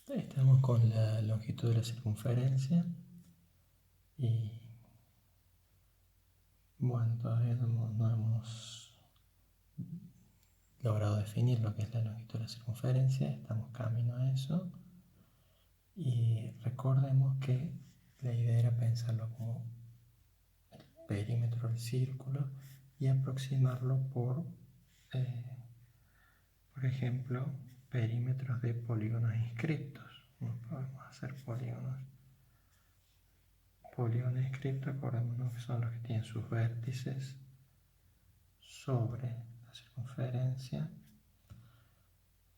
Estamos con la longitud de la circunferencia y bueno, todavía no hemos logrado definir lo que es la longitud de la circunferencia, estamos camino a eso y recordemos que la idea era pensarlo como el perímetro del círculo y aproximarlo por ejemplo, perímetros de polígonos inscriptos. No podemos hacer polígonos inscriptos, acordémonos que son los que tienen sus vértices sobre la circunferencia.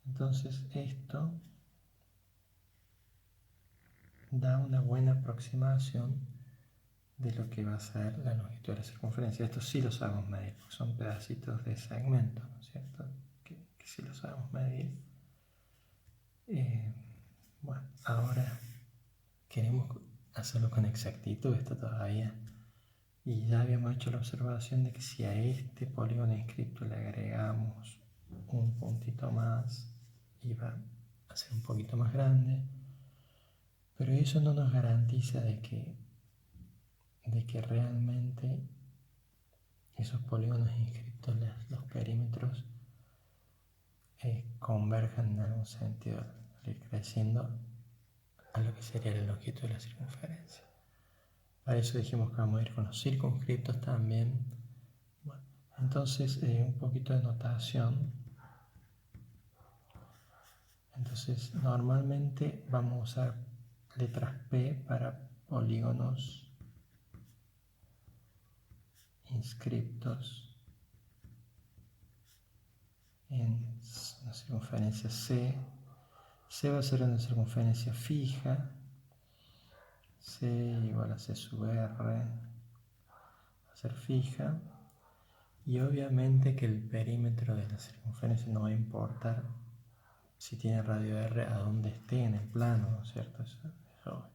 Entonces esto da una buena aproximación de lo que va a ser la longitud de la circunferencia. Esto sí lo sabemos medir, porque son pedacitos de segmento, ¿no es cierto? Que sí lo sabemos medir. Bueno, ahora queremos hacerlo con exactitud esto todavía. Y ya habíamos hecho la observación de que si a este polígono inscripto le agregamos un puntito más, iba a ser un poquito más grande, pero eso no nos garantiza de que realmente esos polígonos inscriptos, los perímetros, converjan en algún sentido, ir creciendo a lo que sería la longitud de la circunferencia. Para eso dijimos que vamos a ir con los circunscriptos también. Bueno, entonces, un poquito de notación. Entonces, normalmente vamos a usar letras P para polígonos inscriptos en una circunferencia C. C va a ser una circunferencia fija. C igual a C sub R. Va a ser fija. Y obviamente que el perímetro de la circunferencia no va a importar si tiene radio R a donde esté en el plano, ¿no es cierto? Eso.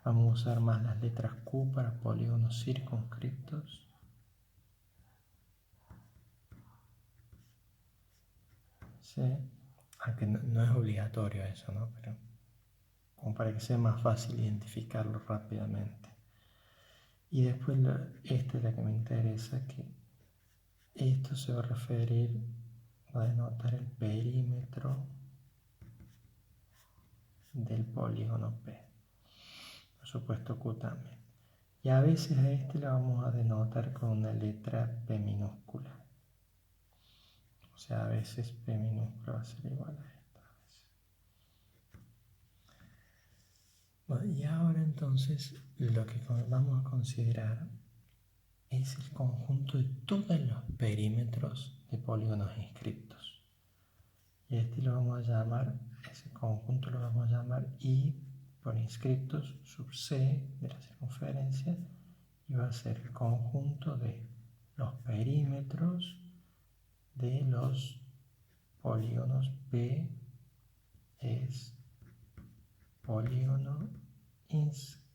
Vamos a usar más las letras Q para polígonos circunscriptos. ¿Sí? Aunque no es obligatorio eso, ¿no? Pero como para que sea más fácil identificarlo rápidamente. Y después esta es la que me interesa, que esto se va a referir, va a denotar el perímetro del polígono P. Por supuesto Q también. Y a veces a este lo vamos a denotar con una letra P minúscula. O sea, a veces P minúscula va a ser igual a esta. Bueno, y ahora entonces lo que vamos a considerar es el conjunto de todos los perímetros de polígonos inscriptos. Y este lo vamos a llamar, ese conjunto lo vamos a llamar I por inscriptos sub C de la circunferencia, y va a ser el conjunto de los perímetros de los polígonos P es polígono inscripto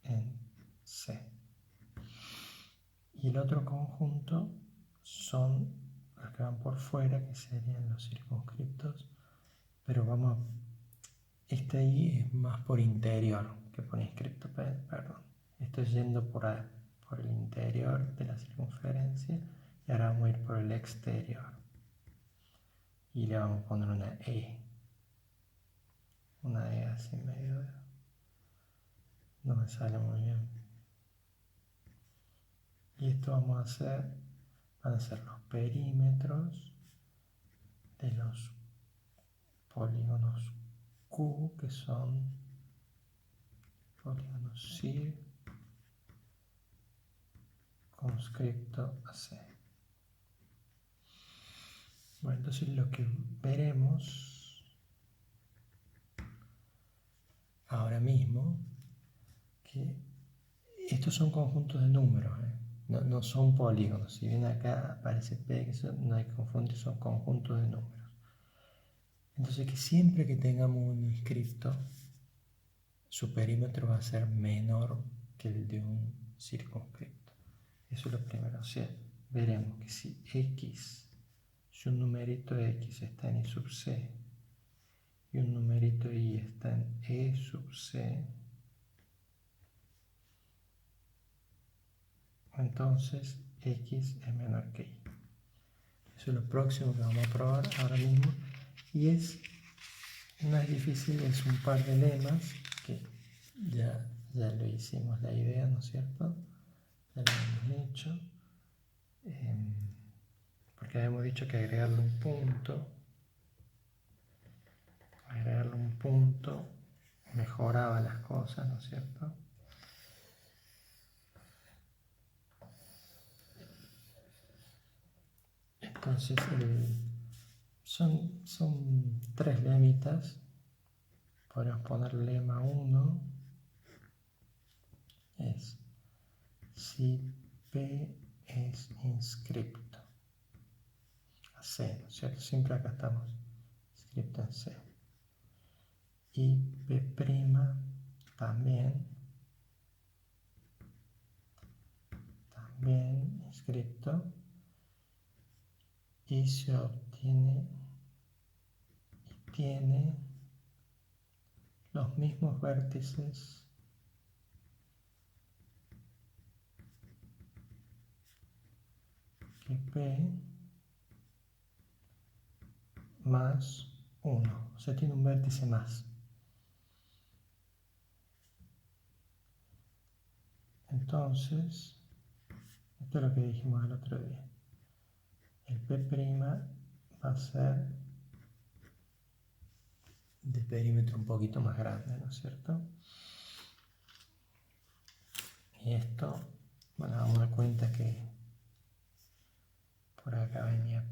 en C. Y el otro conjunto son los que van por fuera, que serían los circunscriptos, pero este I es más por interior que por inscripto, perdón. Esto es yendo por el interior de la circunferencia, y ahora vamos a ir por el exterior. Y le vamos a poner una E así medio, no me sale muy bien. Y esto van a ser los perímetros de los polígonos Q, que son polígonos circunscripto a C. Bueno, entonces lo que veremos ahora mismo, que estos son conjuntos de números, no son polígonos. Si bien acá aparece P, que no hay que confundir, son conjuntos de números. Entonces, que siempre que tengamos un inscripto, su perímetro va a ser menor que el de un circunscripto. Eso es lo primero. O sea, veremos que si X, si un numerito X está en I sub C y un numerito y está en E sub C, entonces X es menor que Y. Eso es lo próximo que vamos a probar ahora mismo, y no es difícil, es un par de lemas que ya lo hicimos la idea, ¿no es cierto? Ya lo hemos hecho, porque habíamos dicho que agregarle un punto mejoraba las cosas, ¿no es cierto? Entonces son tres lemitas. Podemos poner lema 1 es si P es inscripto a C, ¿no es cierto? Siempre acá estamos inscripto en C. Y P' también inscripto, y se obtiene y tiene los mismos vértices que P más 1, o sea, tiene un vértice más. Entonces, esto es lo que dijimos el otro día. El P' va a ser de perímetro un poquito más grande, ¿no es cierto? Y esto, bueno, vamos a dar cuenta que por acá venía,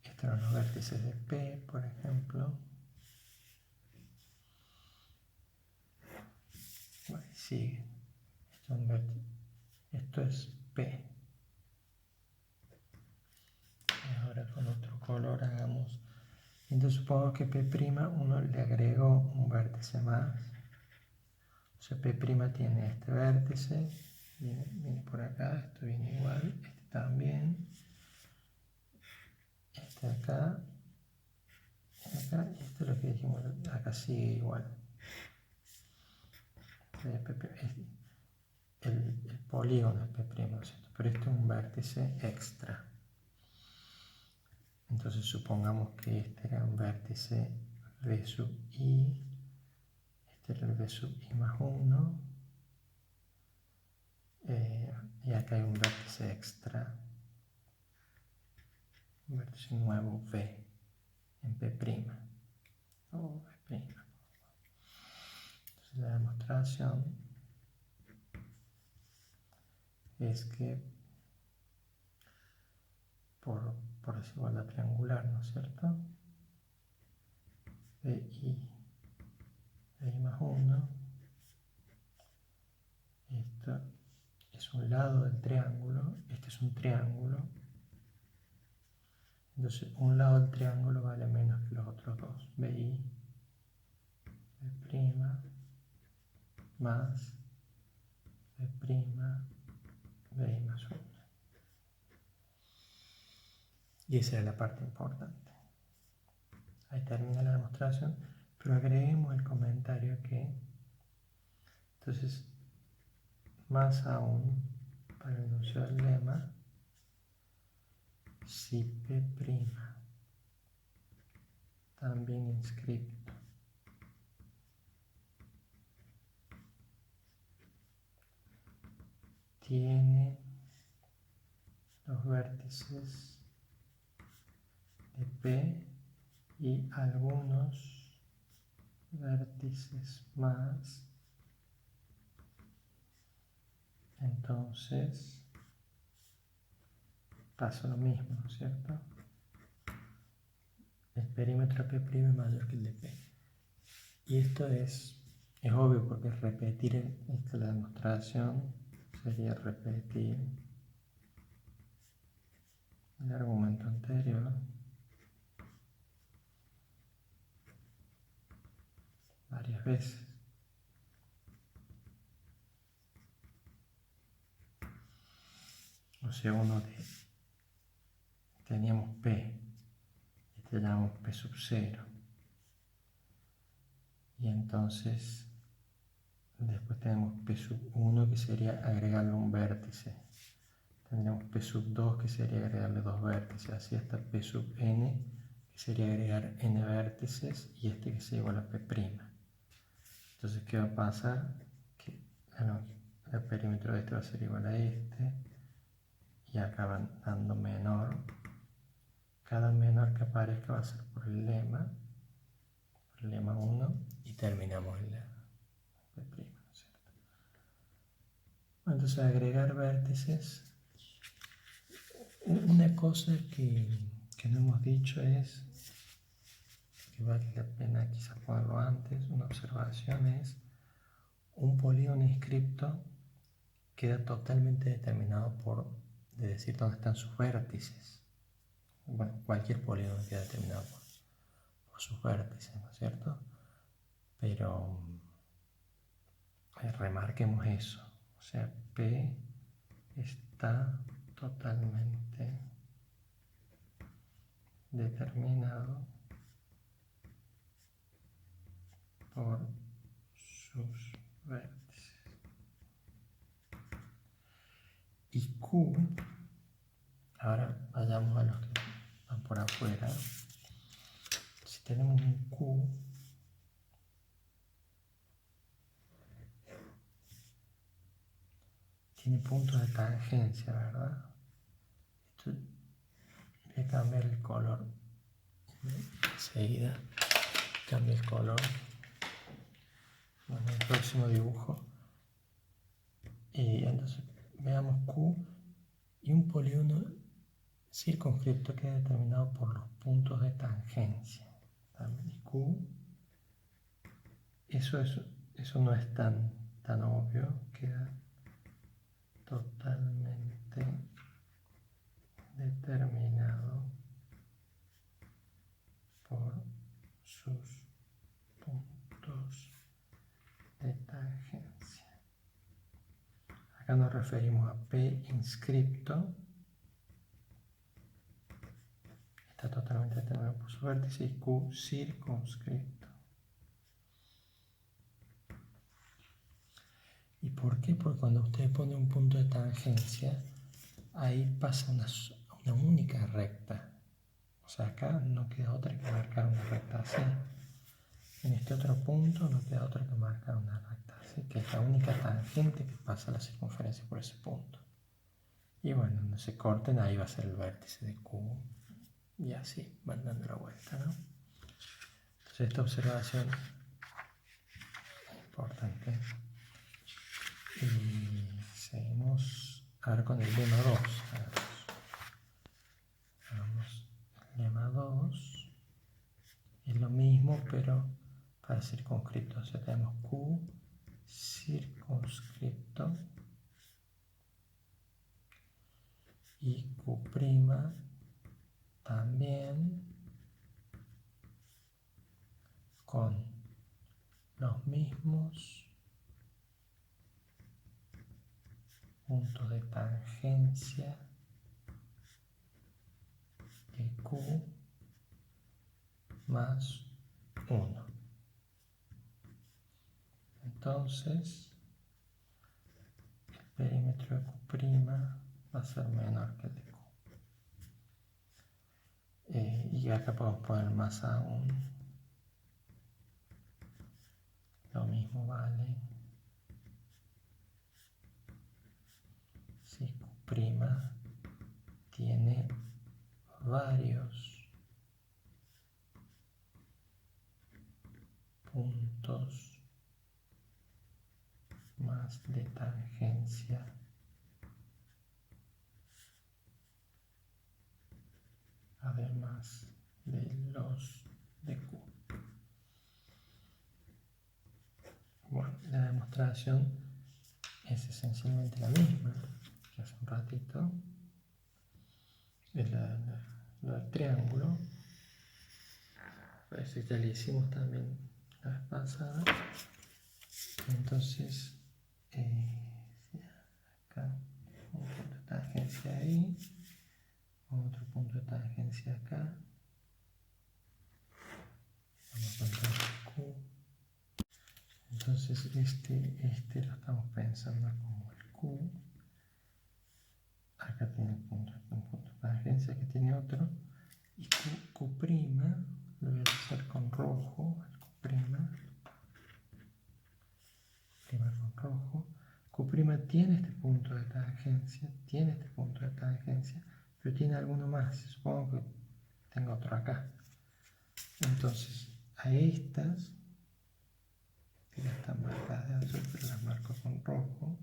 estos eran los vértices de P, por ejemplo. Bueno, sigue. Esto es P. Y ahora con otro color hagamos. Entonces supongamos que P' uno le agregó un vértice más. O sea, P' tiene este vértice, viene por acá, esto viene igual, este también, este acá, y esto es lo que dijimos, acá sigue igual. El polígono es P', ¿no es cierto? Pero esto es un vértice extra. Entonces supongamos que este era un vértice V sub I, este era el V sub I más 1, y acá hay un vértice extra, un vértice nuevo V en P', o P'. Entonces la demostración es que por desigualdad triangular, ¿no es cierto? VI más 1, esto es un lado del triángulo, este es un triángulo, entonces un lado del triángulo vale menos que los otros dos, VI, V' más V', VI más 1. Y esa era la parte importante. Ahí termina la demostración, pero agreguemos el comentario que, entonces, más aún, para el enunciado del lema, si P' también inscripto tiene los vértices de P y algunos vértices más, entonces pasa lo mismo, ¿no es cierto? El perímetro P' es mayor que el de P. Y esto es obvio porque es repetir la demostración, sería repetir el argumento anterior varias veces. O sea, teníamos P, este llamamos P sub 0. Y entonces después tenemos P sub 1 que sería agregarle un vértice. Tendríamos P sub 2 que sería agregarle dos vértices. Así hasta P sub n que sería agregar n vértices y este que sería igual a P'. Entonces, ¿qué va a pasar? Que el perímetro de este va a ser igual a este. Y acá van dando menor. Cada menor que aparezca va a ser por el lema 1 y terminamos en la P', ¿no es cierto? Entonces agregar vértices. Una cosa que no hemos dicho es, que vale la pena quizás ponerlo antes, una observación es, un polígono inscripto queda totalmente determinado por decir dónde están sus vértices. Bueno, cualquier polígono queda determinado por sus vértices, ¿no es cierto? Pero remarquemos eso, o sea, P está totalmente determinado por sus vértices. Y Q, ahora vayamos a los que van por afuera. Si tenemos un Q, tiene puntos de tangencia, ¿verdad? Esto, voy a cambiar el color enseguida. Cambio el color. Bueno, el próximo dibujo. Y entonces veamos Q y un polígono circunscripto queda determinado por los puntos de tangencia. Y Q, eso no es tan obvio, queda totalmente determinado por sus puntos de tangencia. Acá nos referimos a P inscripto, está totalmente determinado por su vértice, y Q circunscripto. ¿Y por qué? Porque cuando usted pone un punto de tangencia, ahí pasa una única recta. O sea, acá no queda otra que marcar una recta así. En este otro punto no queda otra que marcar una recta así, que es la única tangente que pasa la circunferencia por ese punto. Y bueno, donde se corten, ahí va a ser el vértice de Q. Y así van dando la vuelta, ¿no? Entonces esta observación es importante. Y seguimos ahora con el lema 2. Hagamos el lema 2. Es lo mismo, pero para circunscripto. O sea, tenemos Q circunscripto y Q' también con los mismos puntos de tangencia de Q más 1. Entonces, el perímetro de Q' va a ser menor que el de Q. Y acá podemos poner más aún. Lo mismo vale si Q' tiene varios puntos más de tangencia además de los de Q. Bueno, la demostración es esencialmente la misma que hace un ratito. Es lo del triángulo. Parece que ya lo hicimos también la vez pasada. Entonces, acá un punto de tangencia ahí, otro punto de tangencia acá. Vamos a encontrar Q Entonces este lo estamos pensando como el Q. Acá tiene un punto de tangencia, que tiene otro. Y Q', lo voy a hacer con rojo, el Q', con rojo. Q' tiene este punto de tangencia, pero tiene alguno más. Supongo que tengo otro acá. Entonces, a estas, que ya están marcadas de azul, pero las marco con rojo,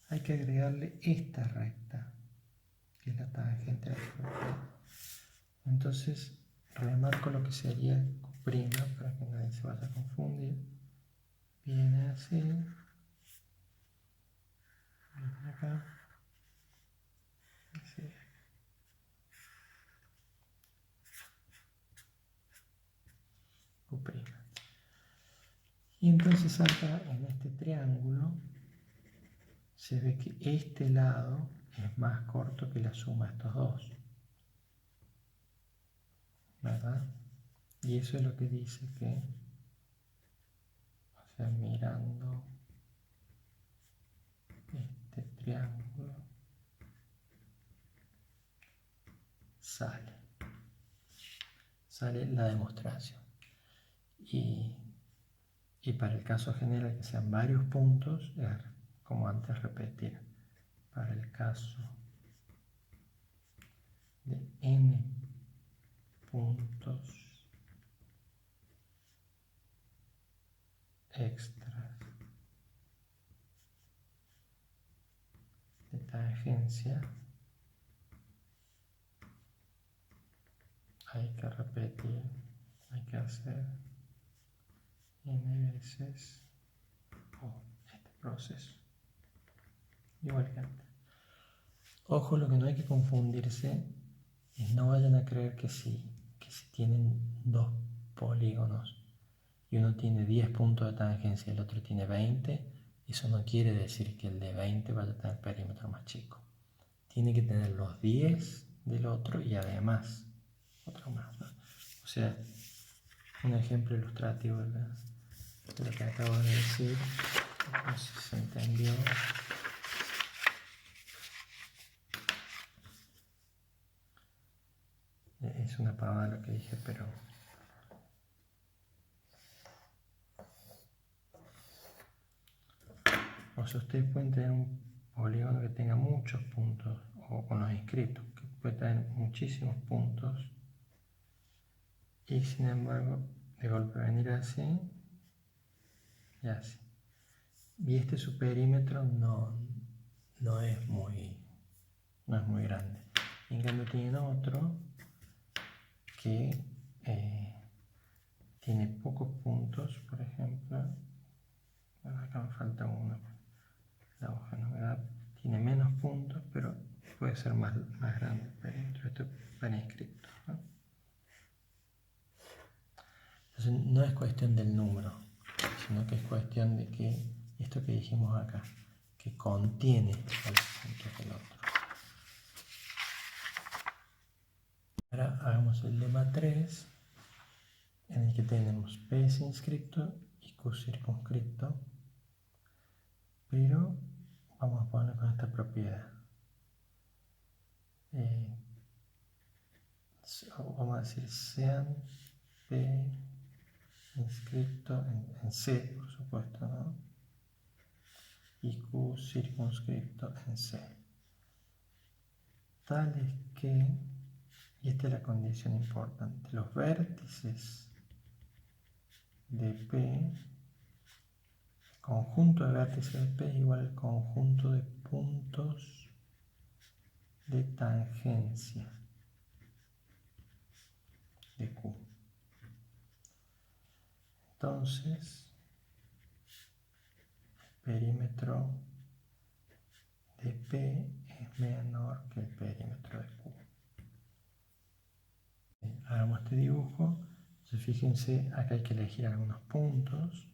hay que agregarle esta recta, que es la tangente de la. Entonces, remarco lo que sería Q', para que nadie se vaya a confundir. Viene así, viene acá, así. Q'. Y entonces acá en este triángulo se ve que este lado es más corto que la suma de estos dos, ¿verdad? Y eso es lo que dice que, o sea, mirando este triángulo, sale la demostración. Y para el caso general, que sean varios puntos, es como antes repetir. Para el caso de n puntos extras de tangencia, hay que repetir, hay que hacer n veces este proceso, igual que antes. Ojo, lo que no hay que confundirse es no vayan a creer que si tienen dos polígonos y uno tiene 10 puntos de tangencia y el otro tiene 20, eso no quiere decir que el de 20 vaya a tener perímetro más chico. Tiene que tener los 10 del otro y además otro más, ¿no? O sea, un ejemplo ilustrativo de lo que acabo de decir, no sé si se entendió. Es una pavada lo que dije, pero o sea, ustedes pueden tener un polígono que tenga muchos puntos, o con los inscritos, que puede tener muchísimos puntos, y sin embargo, de golpe venir así y así. Y su perímetro no es muy grande. En cambio tienen otro que tiene pocos puntos, por ejemplo. Bueno, acá me falta uno. La hoja no me da. Tiene menos puntos, pero puede ser más grande el perímetro. Esto es para inscripto, ¿no? Entonces no es cuestión del número, sino que es cuestión de que esto que dijimos acá, que contiene los puntos del otro. Ahora hagamos el lema 3, en el que tenemos P inscripto y Q circunscripto, pero vamos a poner con esta propiedad. Vamos a decir sean P inscripto en C, por supuesto, ¿no? Y Q circunscripto en C. Tal es que, y esta es la condición importante, los vértices de P, conjunto de vértices de P es igual al conjunto de puntos de tangencia de Q. Entonces, el perímetro de P es menor que el perímetro de Q. Hagamos este dibujo. Entonces, fíjense, acá hay que elegir algunos puntos.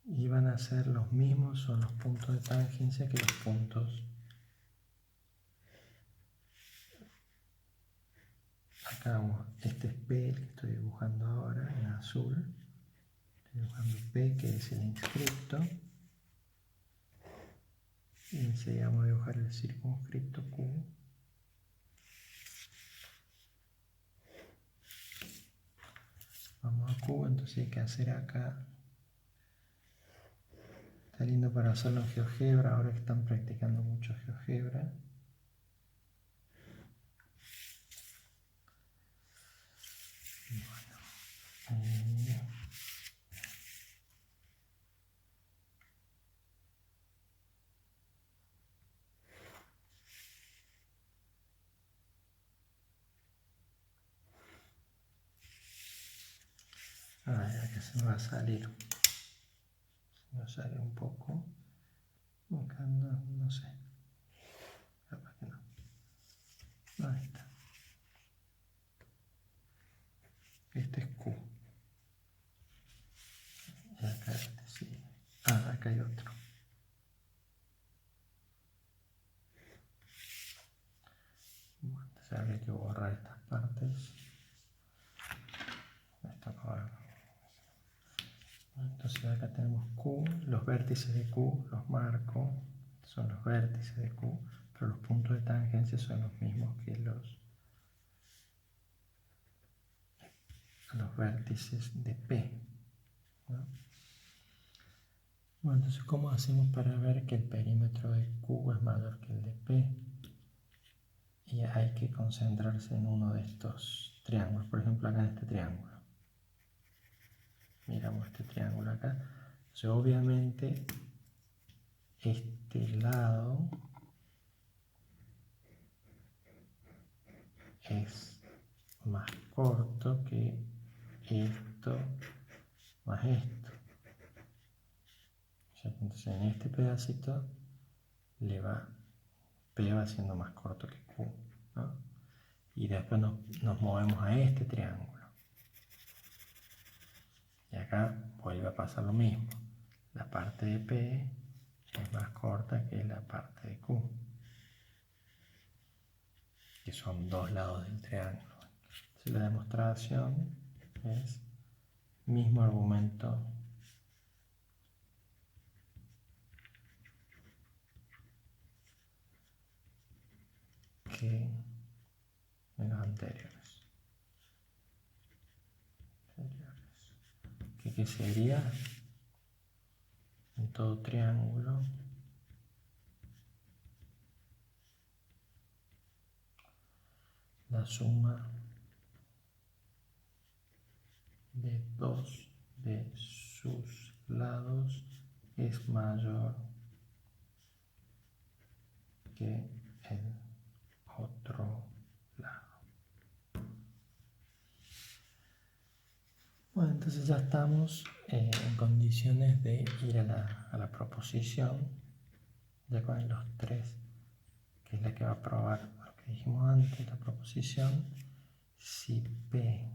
Y van a ser los mismos, son los puntos de tangencia que los puntos Hagamos, este es P, el que estoy dibujando ahora en azul. Estoy dibujando P, que es el inscripto. Y enseguida vamos a dibujar el circunscripto Q. Vamos a Q, entonces hay que hacer acá. Está lindo para hacerlo en GeoGebra, ahora que están practicando mucho GeoGebra. Acá se me va a salir. Se me va a salir un poco. Acá no sé. Capaz que no. Ahí está. Este es Q. Y acá este sí. Acá hay otro. Bueno, entonces habría que borrar estas partes. Esto no. Entonces acá tenemos Q, los vértices de Q los marco, son los vértices de Q, pero los puntos de tangencia son los mismos que los vértices de P, ¿no? Bueno, entonces ¿cómo hacemos para ver que el perímetro de Q es mayor que el de P? Y hay que concentrarse en uno de estos triángulos, por ejemplo acá en este triángulo. Miramos este triángulo acá. Entonces obviamente este lado es más corto que esto más esto. Entonces en este pedacito P va siendo más corto que Q, ¿no? Y después nos movemos a este triángulo. Y acá vuelve a pasar lo mismo. La parte de P es más corta que la parte de Q, que son dos lados del triángulo. Entonces la demostración es mismo argumento que en los anteriores. ¿Qué sería? En todo triángulo la suma de dos de sus lados es mayor que el otro lado. Bueno, entonces ya estamos en condiciones de ir a la proposición, ya con los tres, que es la que va a probar lo que dijimos antes, la proposición. Si P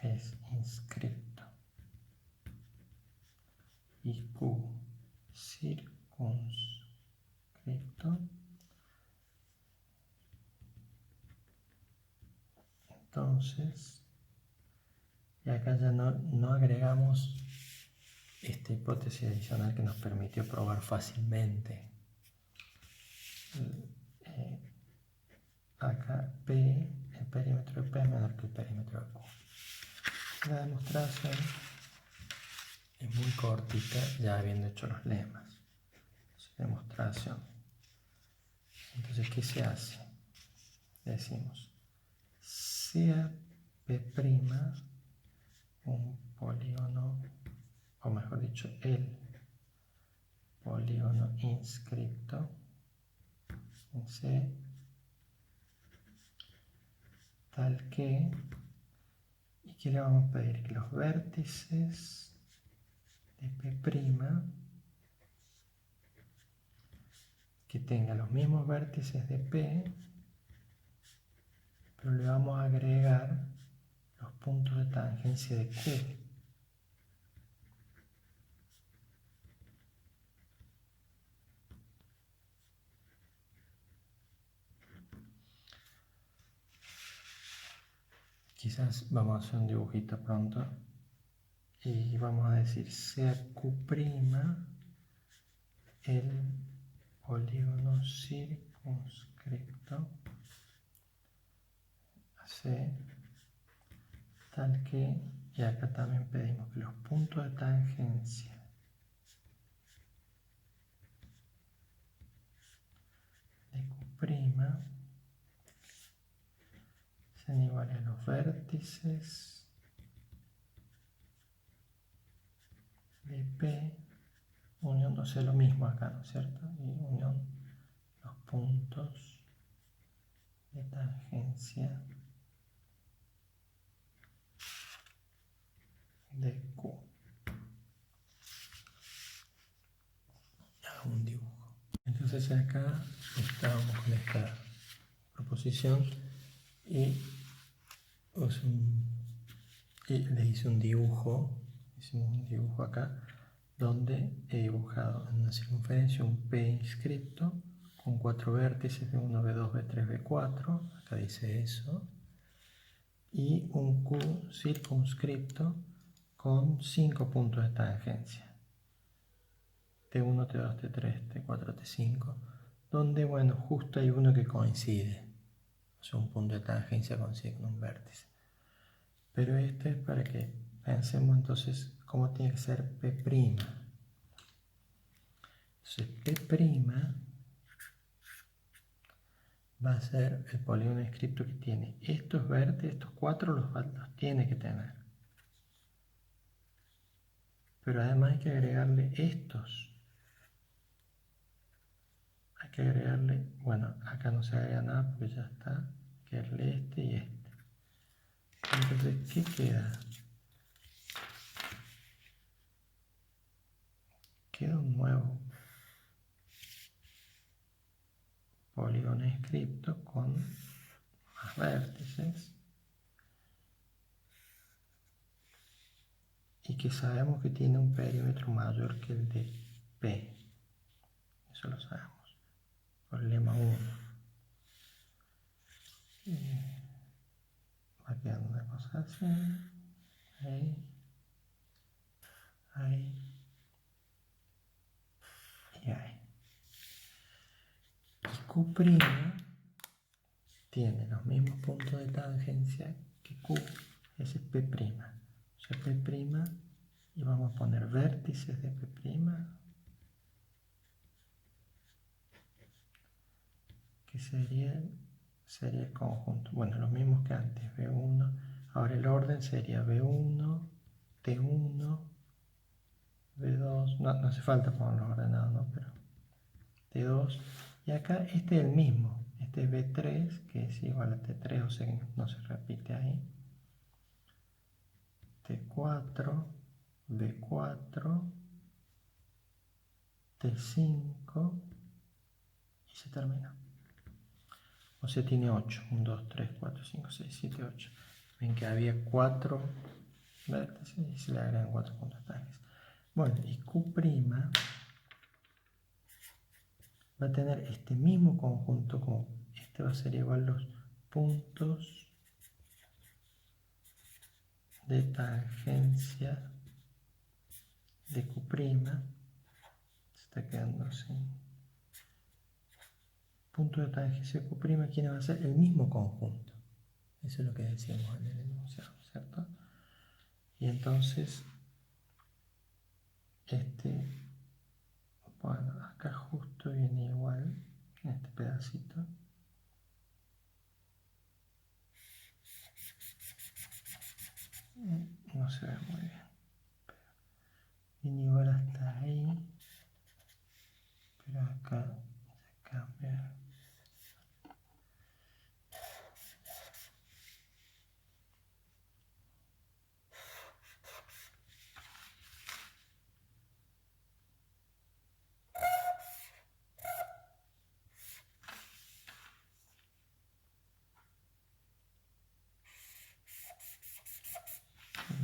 es inscripto y Q circunscripto, entonces, y acá ya no agregamos esta hipótesis adicional que nos permitió probar fácilmente. Acá P, el perímetro de P es menor que el perímetro de Q. La demostración es muy cortita, ya habiendo hecho los lemas. Demostración. Entonces, ¿qué se hace? Decimos, sea P' un polígono, o mejor dicho, el polígono inscripto en C, tal que, ¿y qué le vamos a pedir? Que los vértices de P', que tengan los mismos vértices de P, pero le vamos a agregar los puntos de tangencia de Q. quizás vamos a hacer un dibujito pronto y vamos a decir sea Q' el polígono circunscripto C tal que, y acá también pedimos que los puntos de tangencia de Q' sean iguales a los vértices de P unión, no sé, lo mismo acá, ¿no es cierto? Y unión los puntos de tangencia de Q. Hago un dibujo. Entonces acá estábamos con esta proposición y le hice un dibujo, hicimos un dibujo acá, donde he dibujado en una circunferencia un P inscripto con 4 vértices, B1, B2, B3, B4, acá dice eso, y un Q circunscripto con 5 puntos de tangencia, T1, T2, T3, T4, T5, donde, bueno, justo hay uno que coincide, o sea, un punto de tangencia coincide con un vértice. Pero este es para que pensemos entonces cómo tiene que ser P'. Entonces P' va a ser el polígono inscripto que tiene estos vértices, estos 4 los tiene que tener. Pero además hay que agregarle estos. Hay que agregarle, bueno, acá no se agrega nada porque ya está. Hay que agregarle este y este. Entonces, ¿qué queda? Queda un nuevo polígono inscripto con más vértices y que sabemos que tiene un perímetro mayor que el de P. Eso lo sabemos por el lema 1. Va quedando una cosa así. Ahí. Ahí. Y ahí. Y Q' tiene los mismos puntos de tangencia que Q. Ese es P'. O sea, P' y vamos a poner vértices de P', que sería el conjunto. Bueno, los mismos que antes, B1. Ahora el orden sería B1, T1, B2. No hace falta ponerlos ordenados, ¿no? Pero T2. Y acá este es el mismo. Este es B3, que es igual a T3, o sea que no se repite ahí. T4, B4, T5 y se termina. O sea, tiene 8. 1, 2, 3, 4, 5, 6, 7, 8. Ven que había 4 vértices y se le agregan 4 puntos de tangencia. Bueno, y Q' va a tener este mismo conjunto, como este va a ser igual los puntos de tangencia de Q'. Se está quedando así. Punto de tangencia de Q', ¿quién va a ser? El mismo conjunto. Eso es lo que decíamos en el enunciado, ¿cierto? Y entonces, bueno, acá justo viene igual, en este pedacito. No se ve muy bien. Viene igual hasta ahí. Pero acá se cambia.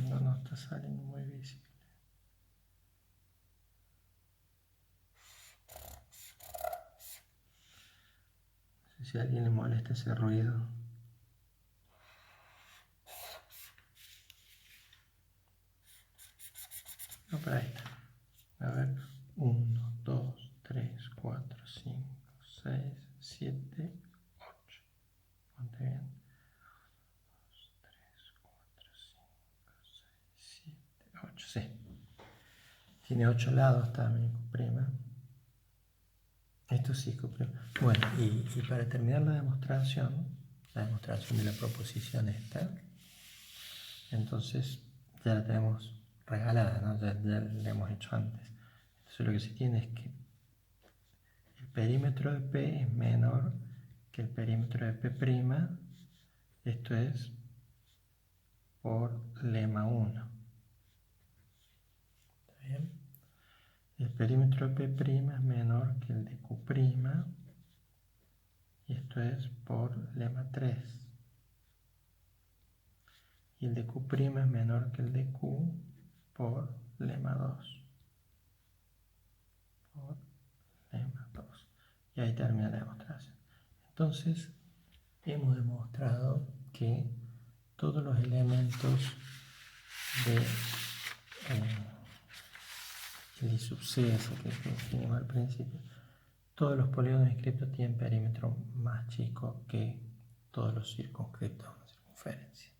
No está saliendo muy visible. No sé si a alguien le molesta ese ruido. No, pero ahí está. A ver, 1, 2, 3, 4, 5, 6, 7, 8. Ponte bien. 2, 3, 4, 5, 6, 7, 8. Sí. Tiene 8 lados también, prima. Esto sí, prima. Bueno, y para terminar la demostración de la proposición esta, entonces ya la tenemos regalada, ¿no? Ya la hemos hecho antes. Entonces lo que se tiene es que el perímetro de P es menor que el perímetro de P', esto es por lema 1. ¿Está bien? El perímetro de P' es menor que el de Q', y esto es por lema 3. Y el de Q' es menor que el de Q por lema 2. Por lema 2. Y ahí termina la demostración. Entonces, hemos demostrado que todos los elementos de el I sub C, ese que definimos al principio, todos los polígonos inscriptos tienen perímetro más chico que todos los circunscriptos a una circunferencia.